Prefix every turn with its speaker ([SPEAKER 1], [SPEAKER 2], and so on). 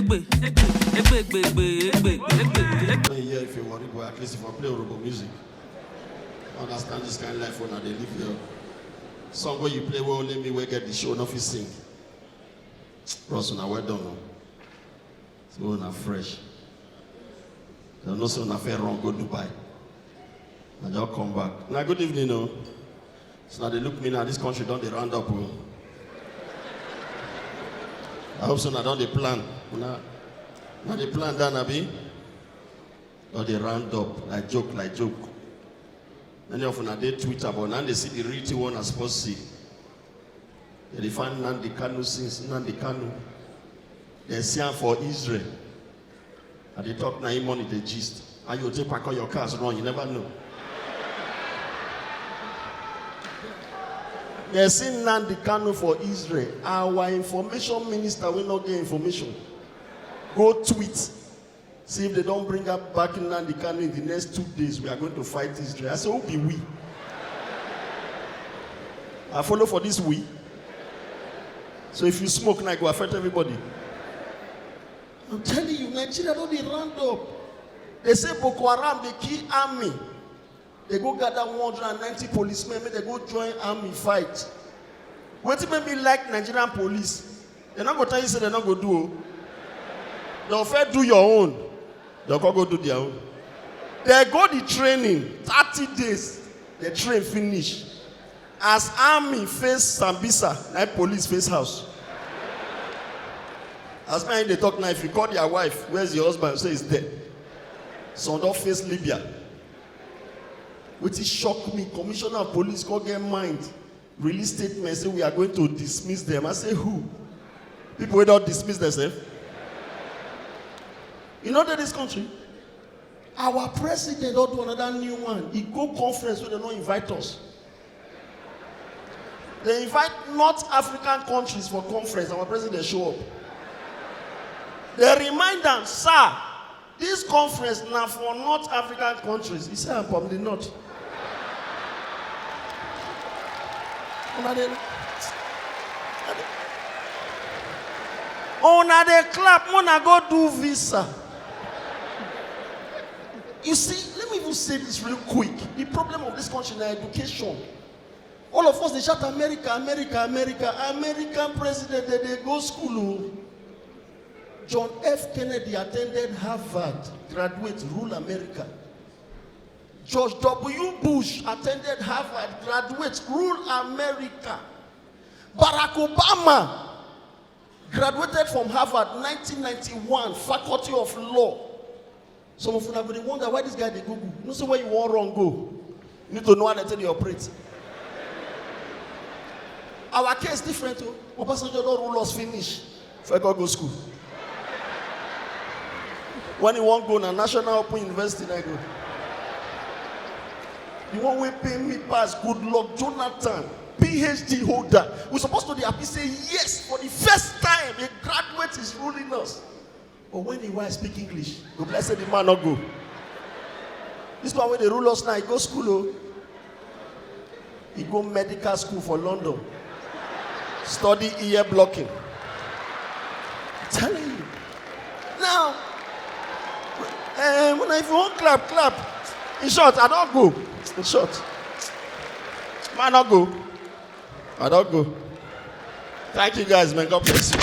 [SPEAKER 1] Here, if you worry, but at least if I play Yoruba music, I understand this kind of life when they live here. Song where you play will only me where get the show, not sing. Bros, when I well done, no. So when I fresh. They don't know so when I fair wrong, go Dubai. I just come back. Now good evening, no. So now they look me now, this country don't they round up. Oh. I hope so now don't they plan. Now they plan that Nabi. Or they round up like joke. Many of them they tweet about now they see the real one as supposed to see. They find Nandi Kanu since Nandi Kanu. They see him for Israel. And they talk now money the gist. And you take back all your cars wrong, you never know. They see Nandi Kanu for Israel. Our information minister will not get information. Go tweet. See if they don't bring up back in Nandi Kanu in the next 2 days, we are going to fight Israel. I say, who be we? I follow for this we. So if you smoke now, it will affect everybody. I'm telling you, Nigeria don't be round up. They say Boko Haram, they kill army. They go gather 190 policemen, they go join army fight. What it made me like Nigerian police? They're not going to tell you, say they're not going to do. They'll first do your own. They'll go do their own. They go the training, 30 days. The train finish. As army face Sambisa, like police face house. As many they talk now, if you call your wife, where's your husband? Say he's dead. So don't face Libya. Which is shocked me. Commissioner of police can't get mind. Release statement, say we are going to dismiss them. I say who? People will not dismiss themselves. You know that this country, our president don't do another new one. He go conference where they don't invite us. They invite North African countries for conference. Our president show up. They remind them, sir, this conference now for North African countries. He said, I'm from the north. Now they clap, wanna go do visa. You see, let me even say this real quick. The problem of this country is education. All of us, they shout America. American president, they go school. John F. Kennedy attended Harvard, graduate, rule America. George W. Bush attended Harvard, graduate, rule America. Barack Obama graduated from Harvard 1991, faculty of law. Some of you are going to wonder why this guy they Google. You know so where you want wrong go. You need to know how to tell you operate. Our case different too. Obasanjo don't rule us finish. If I go school. When you want go to National Open University, I go. The one we pay me pass, good luck, Jonathan, PhD holder. We're supposed to be happy say yes for the first time a graduate is ruling us. But when the wife speak English, the blessed the man not go. This one when they rule us now, he go school. Oh. He go medical school for London. Study ear blocking. I'm telling you. Now, if you want clap. In short, I don't go. In short. Man, I don't go. I don't go. Thank you guys, man. God bless you.